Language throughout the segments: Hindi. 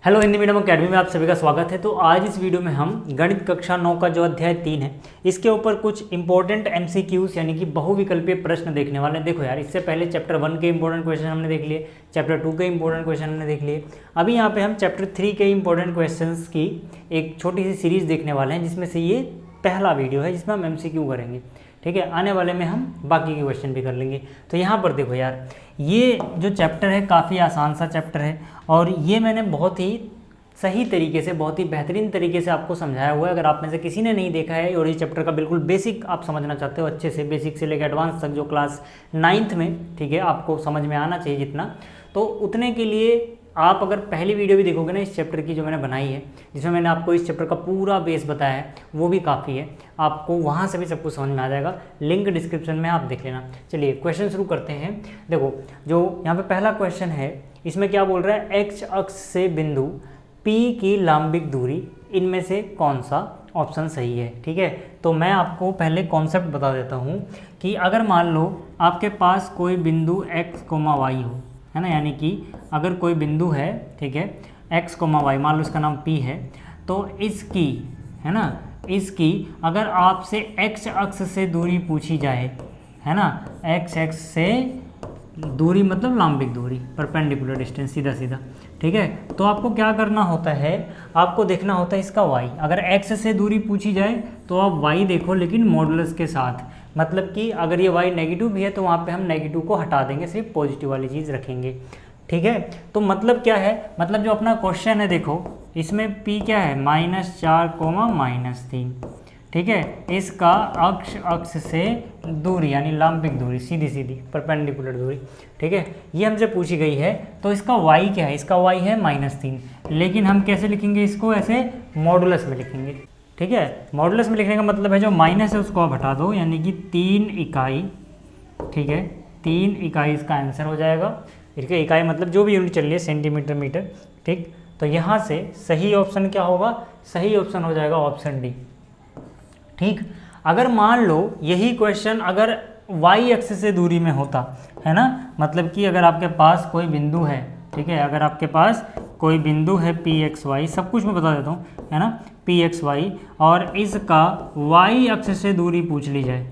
हेलो हिंदी मीडियम अकेडमी में आप सभी का स्वागत है। तो आज इस वीडियो में हम गणित कक्षा 9 का जो अध्याय 3 है इसके ऊपर कुछ इंपॉर्टेंट एमसीक्यूज यानी कि बहुविकल्पीय प्रश्न देखने वाले हैं। देखो यार, इससे पहले चैप्टर 1 के इंपॉर्टेंट क्वेश्चन हमने देख लिए, चैप्टर 2 के इंपॉर्टेंट क्वेश्चन हमने देख लिए। अभी यहाँ पे हम चैप्टर 3 के इंपॉर्टेंट क्वेश्चन की एक छोटी सी सीरीज देखने वाले हैं, जिसमें से ये पहला वीडियो है जिसमें हम एमसीक्यू करेंगे। ठीक है, आने वाले में हम बाकी के क्वेश्चन भी कर लेंगे। तो यहाँ पर देखो यार, ये जो चैप्टर है काफ़ी आसान सा चैप्टर है और ये मैंने बहुत ही सही तरीके से, बहुत ही बेहतरीन तरीके से आपको समझाया हुआ है। अगर आप में से किसी ने नहीं देखा है और इस चैप्टर का बिल्कुल बेसिक आप समझना चाहते हो अच्छे से, बेसिक से लेकर एडवांस तक, जो क्लास 9th में, ठीक है, आपको समझ में आना चाहिए जितना, तो उतने के लिए आप अगर पहली वीडियो भी देखोगे ना इस चैप्टर की जो मैंने बनाई है, जिसमें मैंने आपको इस चैप्टर का पूरा बेस बताया है, वो भी काफ़ी है। आपको वहाँ से भी सब कुछ समझ में आ जाएगा, लिंक डिस्क्रिप्शन में आप देख लेना। चलिए क्वेश्चन शुरू करते हैं। देखो, जो यहाँ पे पहला क्वेश्चन है, इसमें क्या बोल रहा है, एक्स अक्ष से बिंदु P की लांबिक दूरी इनमें से कौन सा ऑप्शन सही है। ठीक है, तो मैं आपको पहले कॉन्सेप्ट बता देता हूँ कि अगर मान लो आपके पास कोई बिंदु x, y हो, है ना, यानी कि अगर कोई बिंदु है, ठीक है, x, y, मान लो इसका नाम P है, तो इसकी, है ना, इसकी अगर आपसे x अक्ष से दूरी पूछी जाए, है ना, x अक्ष से दूरी मतलब लांबिक दूरी, परपेंडिकुलर डिस्टेंस, सीधा सीधा, ठीक है, तो आपको क्या करना होता है, आपको देखना होता है इसका y। अगर x से दूरी पूछी जाए तो आप y देखो, लेकिन मॉडुलस के साथ, मतलब कि अगर ये y नेगेटिव भी है तो वहाँ पे हम नेगेटिव को हटा देंगे, सिर्फ पॉजिटिव वाली चीज़ रखेंगे। ठीक है, तो मतलब क्या है, मतलब जो अपना क्वेश्चन है, देखो इसमें p क्या है, -4, -3, ठीक है, इसका अक्ष से दूरी यानी लांबिक दूरी, सीधी सीधी परपेंडिकुलर दूरी, ठीक है, ये हमसे पूछी गई है। तो इसका y क्या है, इसका y है -3, लेकिन हम कैसे लिखेंगे इसको, ऐसे मॉडुलस में लिखेंगे। ठीक है, मॉडुलस में लिखने का मतलब है जो माइनस है उसको आप हटा दो, यानी कि 3 इकाई। ठीक है, 3 इकाई इसका आंसर हो जाएगा। इसके इकाई मतलब जो भी यूनिट चल रही है, सेंटीमीटर, मीटर। ठीक, तो यहाँ से सही ऑप्शन क्या होगा, सही ऑप्शन हो जाएगा ऑप्शन डी। ठीक, अगर मान लो यही क्वेश्चन अगर y अक्ष से दूरी में होता, है ना, मतलब कि अगर आपके पास कोई बिंदु है, ठीक है, अगर आपके पास कोई बिंदु है pxy, सब कुछ मैं बता देता हूँ, है ना, pxy, और इसका y अक्ष से दूरी पूछ ली जाए,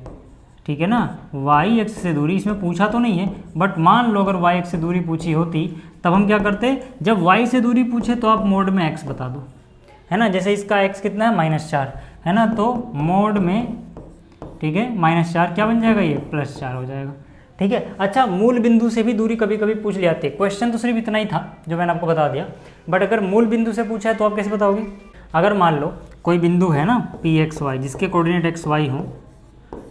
ठीक है ना, y अक्ष से दूरी, इसमें पूछा तो नहीं है, बट मान लो अगर y अक्ष से दूरी पूछी होती, तब हम क्या करते, जब y से दूरी पूछे तो आप मोड में x बता दो, है ना, जैसे इसका x कितना है, -4, है ना, तो मोड में, ठीक है, -4 क्या बन जाएगा, ये +4 हो जाएगा। ठीक है, अच्छा, मूल बिंदु से भी दूरी कभी कभी पूछ लिया जाती है। क्वेश्चन तो सिर्फ इतना ही था जो मैंने आपको बता दिया, बट अगर मूल बिंदु से पूछा है तो आप कैसे बताओगे। अगर मान लो कोई बिंदु है ना pxy, जिसके कोऑर्डिनेट xy हो,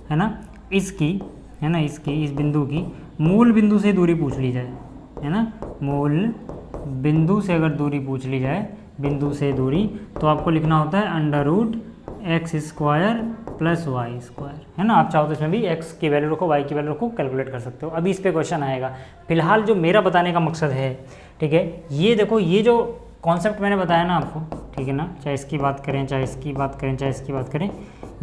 है ना, इसकी, है ना, इसकी, इस बिंदु की मूल बिंदु से दूरी पूछ ली जाए, है ना, मूल बिंदु से अगर दूरी पूछ ली जाए, बिंदु से दूरी, तो आपको लिखना होता है √x² + y², है ना। आप चाहो तो इसमें भी x की वैल्यू रखो, y की वैल्यू रखो, कैलकुलेट कर सकते हो। अभी इस पे क्वेश्चन आएगा। फिलहाल जो मेरा बताने का मकसद है, ठीक है, ये देखो, ये जो कॉन्सेप्ट मैंने बताया ना आपको, ठीक है ना, चाहे इसकी बात करें, चाहे इसकी बात करें, चाहे इसकी बात करें,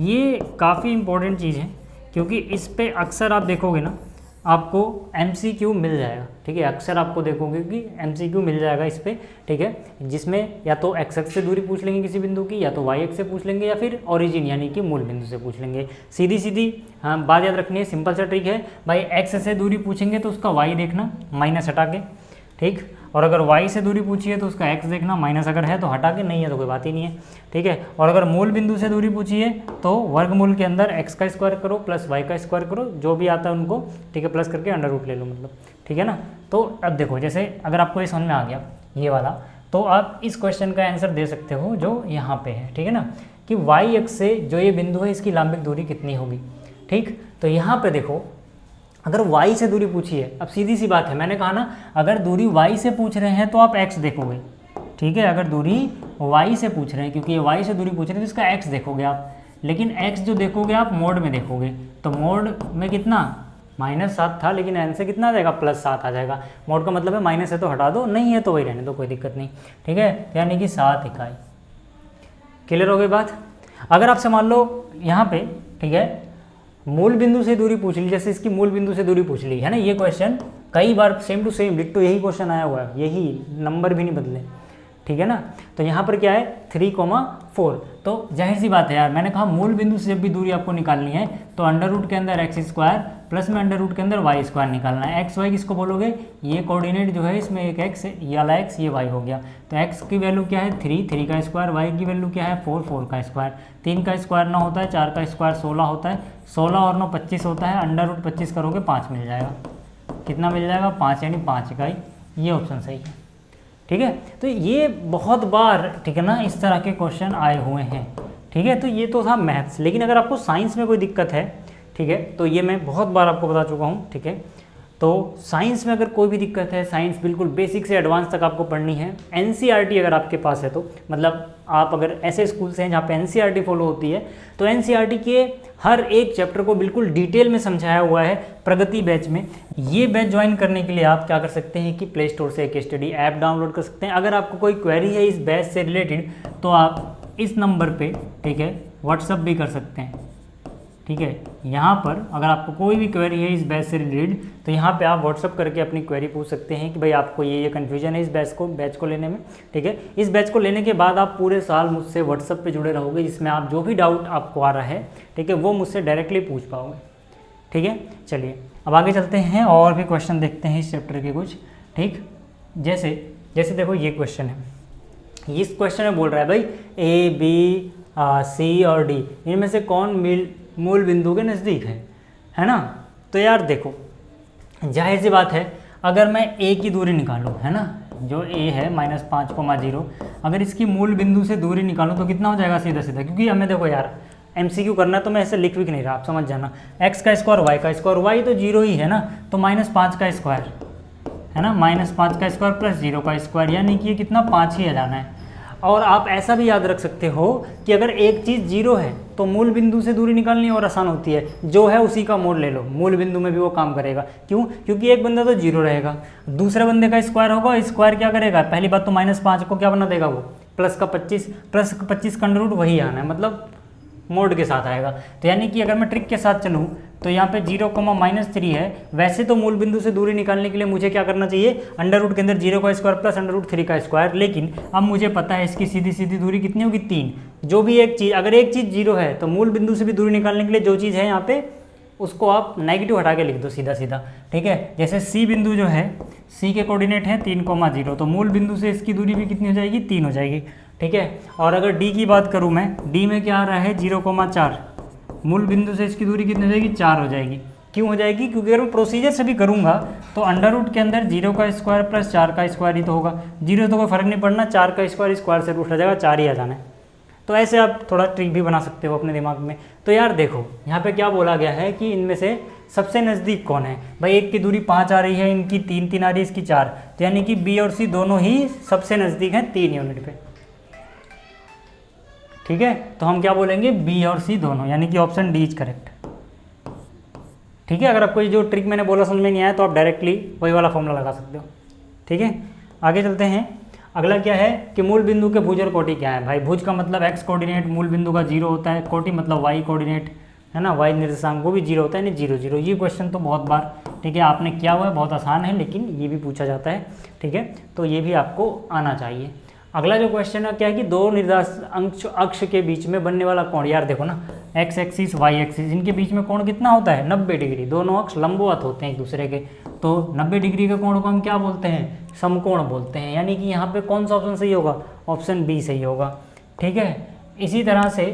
ये काफ़ी इंपॉर्टेंट चीज़ है, क्योंकि इस पर अक्सर आप देखोगे ना, आपको MCQ मिल जाएगा। ठीक है, अक्सर आपको देखोगे कि MCQ मिल जाएगा इस पर, ठीक है, जिसमें या तो x अक्ष से दूरी पूछ लेंगे किसी बिंदु की, या तो y अक्ष से पूछ लेंगे, या फिर ओरिजिन यानी कि मूल बिंदु से पूछ लेंगे। सीधी सीधी हाँ बात याद रखनी है, सिंपल सा ट्रिक है भाई, x से दूरी पूछेंगे तो उसका y देखना, माइनस हटा के, ठीक, और अगर y से दूरी पूछी है तो उसका x देखना, माइनस अगर है तो हटा के, नहीं है तो कोई बात ही नहीं है। ठीक है, और अगर मूल बिंदु से दूरी पूछी है तो वर्गमूल के अंदर x का स्क्वायर करो प्लस y का स्क्वायर करो, जो भी आता है उनको, ठीक है, प्लस करके अंडर रूट ले लो, मतलब, ठीक है ना। तो अब देखो, जैसे अगर आपको ये समझ में आ गया ये वाला, तो आप इस क्वेश्चन का आंसर दे सकते हो जो यहाँ पे है, ठीक है ना, कि y अक्ष से जो ये बिंदु है इसकी लांबिक दूरी कितनी होगी। ठीक, तो यहाँ पे देखो, अगर y से दूरी पूछी है, अब सीधी सी बात है, मैंने कहा ना, अगर दूरी y से पूछ रहे हैं तो आप x देखोगे। ठीक है, अगर दूरी y से पूछ रहे हैं, क्योंकि ये y से दूरी पूछ रहे हैं, तो इसका x देखोगे आप, लेकिन x जो देखोगे आप मोड में देखोगे, तो मोड में कितना, -7 था, लेकिन आंसर कितना आ जाएगा, +7 आ जाएगा। मोड का मतलब है माइनस है तो हटा दो, नहीं है तो वही रहने दो, कोई दिक्कत नहीं। ठीक है, यानी कि 7 इकाई। क्लियर हो गई बात। अगर आपसे मान लो यहाँ पे, ठीक है, मूल बिंदु से दूरी पूछ ली, जैसे इसकी मूल बिंदु से दूरी पूछ ली, है ना, ये क्वेश्चन कई बार सेम टू सेम डिट्टो यही क्वेश्चन आया हुआ है, यही नंबर भी नहीं बदले। ठीक है ना। तो यहाँ पर क्या है 3,4। तो जाहिर सी बात है यार, मैंने कहा मूल बिंदु से जब भी दूरी आपको निकालनी है तो अंडर रूट के अंदर एक्स स्क्वायर प्लस में अंडर रूट के अंदर वाई स्क्वायर निकालना है। एक्स वाई किसको बोलोगे, ये कोऑर्डिनेट जो है इसमें एक एक्स ये वाला एक्स ये वाई हो गया। तो एक्स की वैल्यू क्या है 3, 3 का स्क्वायर, वाई की वैल्यू क्या है 4, 4 का स्क्वायर। 3 का स्क्वायर 9 होता है, 4 का स्क्वायर 16 होता है, 16 और 9 25 होता है, अंडर रूट 25 करोगे 5 मिल जाएगा। कितना मिल जाएगा 5, यानी 5 इकाई। ये ऑप्शन सही है, ठीक है। तो ये बहुत बार, ठीक है ना, इस तरह के क्वेश्चन आए हुए हैं, ठीक है। तो ये तो था मैथ्स। लेकिन अगर आपको साइंस में कोई दिक्कत है, ठीक है, तो ये मैं बहुत बार आपको बता चुका हूँ, ठीक है। तो साइंस में अगर कोई भी दिक्कत है, साइंस बिल्कुल बेसिक से एडवांस तक आपको पढ़नी है, एनसीईआरटी अगर आपके पास है तो, मतलब आप अगर ऐसे स्कूल से हैं जहाँ पे एनसीईआरटी फॉलो होती है, तो एनसीईआरटी के हर एक चैप्टर को बिल्कुल डिटेल में समझाया हुआ है प्रगति बैच में। ये बैच ज्वाइन करने के लिए आप क्या कर सकते हैं कि प्ले स्टोर से एक स्टडी ऐप डाउनलोड कर सकते हैं। अगर आपको कोई क्वेरी है इस बैच से रिलेटेड तो आप इस नंबर पे, ठीक है, व्हाट्सअप भी कर सकते हैं, ठीक है। यहाँ पर अगर आपको कोई भी क्वेरी है इस बैच से रिलेटेड तो यहाँ पे आप व्हाट्सअप करके अपनी क्वेरी पूछ सकते हैं कि भाई आपको ये कन्फ्यूजन है इस बैच को लेने में, ठीक है। इस बैच को लेने के बाद आप पूरे साल मुझसे व्हाट्सअप पे जुड़े रहोगे, जिसमें आप जो भी डाउट आपको आ रहा है, ठीक है, वो मुझसे डायरेक्टली पूछ पाओगे, ठीक है। चलिए अब आगे चलते हैं और भी क्वेश्चन देखते हैं इस चैप्टर के कुछ, ठीक। जैसे देखो ये क्वेश्चन है, इस क्वेश्चन में बोल रहा है भाई ए बी सी और डी इनमें से कौन मूल बिंदु के नज़दीक है ना। तो यार देखो जाहिर सी बात है, अगर मैं ए की दूरी निकालूँ, है ना, जो ए है -5,0, अगर इसकी मूल बिंदु से दूरी निकालूँ तो कितना हो जाएगा सीधा सीधा। क्योंकि हमें देखो यार MCQ करना है तो मैं ऐसे लिख भी नहीं रहा, आप समझ जाना। x का स्क्वायर y का स्क्वायर, y तो 0 ही है ना, तो -5 का स्क्वायर है ना, -5 का स्क्वायर प्लस 0 का स्क्वायर, यानी कि ये कितना 5 ही आ जाना है। और आप ऐसा भी याद रख सकते हो कि अगर एक चीज़ 0 है तो मूल बिंदु से दूरी निकालनी और आसान होती है, जो है उसी का मोड ले लो, मूल बिंदु में भी वो काम करेगा। क्यों? क्योंकि एक बंदा तो 0 रहेगा, दूसरे बंदे का स्क्वायर होगा, स्क्वायर क्या करेगा, पहली बात तो -5 को क्या बना देगा वो, प्लस का 25 का अंडर रूट वही आना है, मतलब मोड के साथ आएगा। तो यानी कि अगर मैं ट्रिक के साथ चलूँ तो यहाँ पे 0,-3 है। वैसे तो मूल बिंदु से दूरी निकालने के लिए मुझे क्या करना चाहिए, अंडर रूट के अंदर 0 का स्क्वायर प्लस अंडर रूट 3 का स्क्वायर, लेकिन अब मुझे पता है इसकी सीधी सीधी दूरी कितनी होगी 3। जो भी एक चीज़, अगर एक चीज़ 0 है तो मूल बिंदु से भी दूरी निकालने के लिए जो चीज़ है यहाँ पे उसको आप नेगेटिव हटा के लिख दो सीधा सीधा, ठीक है। जैसे सी बिंदु जो है, सी के कोऑर्डिनेट है 3,0, तो मूल बिंदु से इसकी दूरी भी कितनी हो जाएगी, 3 हो जाएगी, ठीक है। और अगर डी की बात करूँ मैं, डी में क्या आ रहा है 0,4, मूल बिंदु से इसकी दूरी कितनी हो जाएगी, 4 हो जाएगी। क्यों हो जाएगी? क्योंकि अगर मैं प्रोसीजर से भी करूँगा तो अंडर रूट के अंदर 0 का स्क्वायर प्लस 4 का स्क्वायर ही तो होगा, 0 तो कोई फर्क नहीं पड़ना, 4 का स्क्वायर से रूट आ जाएगा, 4 ही आ जाना है। तो ऐसे आप थोड़ा ट्रिक भी बना सकते हो अपने दिमाग में। तो यार देखो यहाँ पे क्या बोला गया है कि इनमें से सबसे नज़दीक कौन है भाई, एक की दूरी 5 आ रही है, इनकी 3 आ रही है, इसकी 4, तो यानी कि बी और सी दोनों ही सबसे नज़दीक हैं 3 यूनिट पे, ठीक है। तो हम क्या बोलेंगे, बी और सी दोनों, यानी कि ऑप्शन डी इज करेक्ट, ठीक है। अगर आपको ये जो ट्रिक मैंने बोला समझ में नहीं आया तो आप डायरेक्टली वही वाला फॉर्मूला लगा सकते हो, ठीक है। आगे चलते हैं। अगला क्या है कि मूल बिंदु के भुज और कोटि क्या है। भाई भुज का मतलब x कोऑर्डिनेट, मूल बिंदु का 0 होता है, कोटि मतलब y कोऑर्डिनेट, है ना, y निर्देशांक वो भी 0 होता है, यानी 0 0। ये क्वेश्चन तो बहुत बार, ठीक है, आपने किया हुआ है, बहुत आसान है, लेकिन ये भी पूछा जाता है, ठीक है, तो ये भी आपको आना चाहिए। अगला जो क्वेश्चन है क्या है कि दो निर्देशांक अक्ष के बीच में बनने वाला कोण, यार देखो ना, x एक्सिस y एक्सिस, इनके बीच में कोण कितना होता है, 90 डिग्री। दोनों अक्ष लंबवत होते हैं एक दूसरे के, तो 90 डिग्री के कोण को हम क्या बोलते हैं, समकोण बोलते हैं। यानी कि यहाँ पे कौन सा ऑप्शन सही होगा, ऑप्शन बी सही होगा, ठीक है। इसी तरह से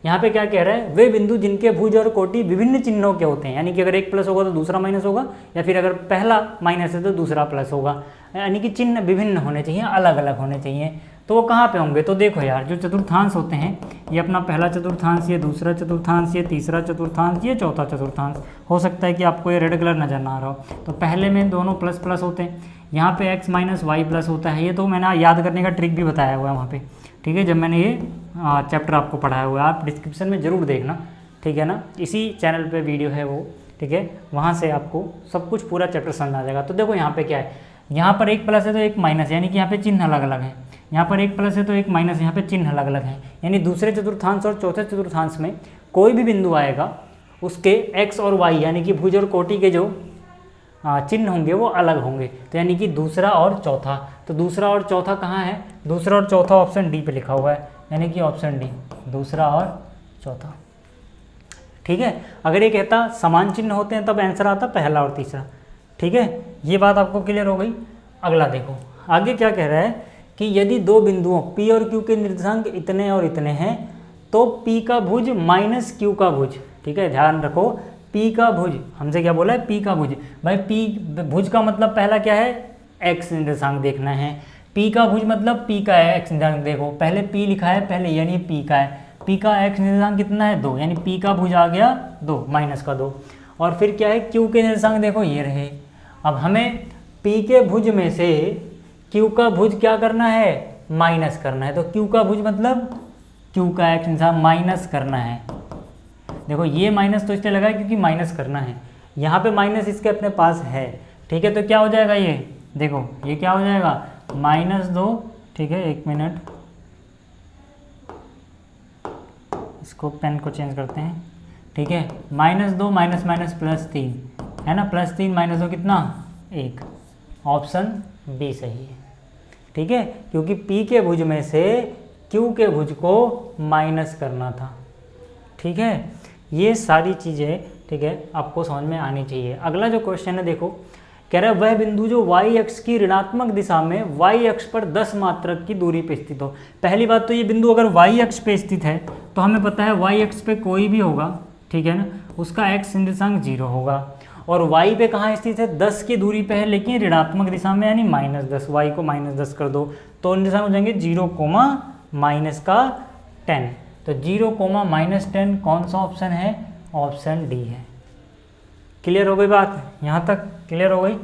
यहाँ पे क्या कह रहा है, वे बिंदु जिनके भुज और कोटि विभिन्न चिन्हों के होते हैं, यानी कि अगर एक प्लस होगा तो दूसरा माइनस होगा, या फिर अगर पहला माइनस है तो दूसरा प्लस होगा, यानी कि चिन्ह विभिन्न होने चाहिए, अलग अलग होने चाहिए। तो वो कहाँ पे होंगे, तो देखो यार जो चतुर्थांश होते हैं, ये अपना पहला चतुर्थांश, ये दूसरा चतुर्थांश, ये तीसरा चतुर्थांश, ये चौथा चतुर्थांश। हो सकता है कि आपको ये रेड कलर नज़र ना आ रहा हो, तो पहले में दोनों प्लस प्लस होते हैं, यहाँ पे x माइनस वाई प्लस होता है। ये तो मैंने याद करने का ट्रिक भी बताया हुआ है वहाँ पे, ठीक है, जब मैंने ये चैप्टर आपको पढ़ाया हुआ है, आप डिस्क्रिप्शन में ज़रूर देखना, ठीक है ना, इसी चैनल पे वीडियो है वो, ठीक है, वहाँ से आपको सब कुछ पूरा चैप्टर समझ आ जाएगा। तो देखो यहाँ पे क्या है, यहाँ पर एक प्लस है तो एक माइनस, यानी कि यहाँ पे चिन्ह अलग अलग है, यहाँ पर एक प्लस है तो एक माइनस, यहाँ पे चिन्ह अलग अलग है। यानी दूसरे चतुर्थांश और चौथे चतुर्थांश में कोई भी बिंदु आएगा, उसके x और y यानी कि भुज और कोटि के जो चिन्ह होंगे वो अलग होंगे। तो यानी कि दूसरा और चौथा, तो दूसरा और चौथा कहाँ है, दूसरा और चौथा ऑप्शन डी पे लिखा हुआ है, यानी कि ऑप्शन डी, दूसरा और चौथा। ठीक है, अगर ये कहता समान चिन्ह होते हैं तब आंसर आता पहला और तीसरा। ठीक है, ये बात आपको क्लियर हो गई। अगला देखो आगे क्या कह रहा है कि यदि दो बिंदुओं P और Q के निर्देशांक इतने और इतने हैं तो P का भुज माइनस Q का भुज। ठीक है, ध्यान रखो, P का भुज, हमसे क्या बोला है, P का भुज। भाई P भुज का मतलब पहला क्या है, x निर्देशांक देखना है। P का भुज मतलब P का है x निर्देशांक, देखो पहले P लिखा है पहले, यानी P का है, P का x निर्देशांक कितना है 2, यानी P का भुज आ गया 2, माइनस का 2। और फिर क्या है, Q के निर्देशांक देखो ये रहे। अब हमें P के भुज में से Q का भुज क्या करना है, माइनस करना है। तो Q का भुज मतलब Q का x निर्देशांक माइनस करना है। देखो ये माइनस तो इसलिए लगा है क्योंकि माइनस करना है, यहाँ पे माइनस इसके अपने पास है। ठीक है, तो क्या हो जाएगा ये, देखो ये क्या हो जाएगा, -2। ठीक है, 1 मिनट, इसको पेन को चेंज करते हैं। ठीक है, -2 माइनस माइनस +3 है ना, +3 -2 कितना 1, ऑप्शन बी सही है। ठीक है, क्योंकि P के भुज में से Q के भुज को माइनस करना था। ठीक है, ये सारी चीज़ें ठीक है आपको समझ में आनी चाहिए। अगला जो क्वेश्चन है देखो, कह रहा है वह बिंदु जो y अक्ष की ऋणात्मक दिशा में y अक्ष पर 10 मात्रक की दूरी पर स्थित हो। पहली बात तो ये बिंदु अगर y अक्ष पे स्थित है तो हमें पता है y अक्ष पे कोई भी होगा, ठीक है ना, उसका x निर्देशांक 0 होगा। और y पे कहाँ स्थित है, 10 की दूरी पे है, लेकिन ऋणात्मक दिशा में, यानी -10, y को -10 कर दो तो निर्देशांक हो जाएंगे 0, -10। तो 0, -10 कौन सा ऑप्शन है, ऑप्शन डी है। क्लियर हो गई बात, यहाँ तक क्लियर हो गई।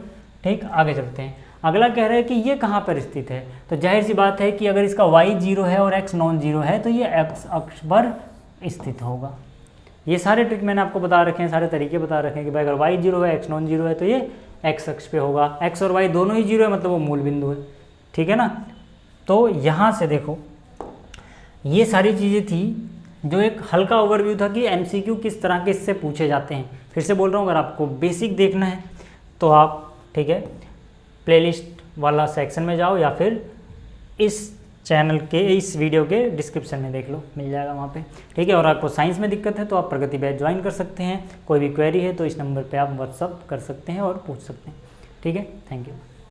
ठीक, आगे चलते हैं। अगला कह रहा है कि ये कहाँ पर स्थित है, तो जाहिर सी बात है कि अगर इसका y 0 है और x नॉन जीरो है तो ये x अक्ष पर स्थित होगा। ये सारे ट्रिक मैंने आपको बता रखे हैं, सारे तरीके बता रखे हैं कि भाई अगर y 0 है x नॉन जीरो है तो ये x अक्ष पे होगा, x और y दोनों ही 0 है मतलब वो मूल बिंदु है। ठीक है ना, तो यहाँ से देखो ये सारी चीज़ें थी जो एक हल्का ओवरव्यू था कि MCQ किस तरह के इससे पूछे जाते हैं। फिर से बोल रहा हूँ, अगर आपको बेसिक देखना है तो आप ठीक है प्लेलिस्ट वाला सेक्शन में जाओ या फिर इस चैनल के इस वीडियो के डिस्क्रिप्शन में देख लो, मिल जाएगा वहाँ पे। ठीक है, और आपको साइंस में दिक्कत है तो आप प्रगति बैच ज्वाइन कर सकते हैं। कोई भी क्वेरी है तो इस नंबर पे आप व्हाट्सअप कर सकते हैं और पूछ सकते हैं। ठीक है, थैंक यू।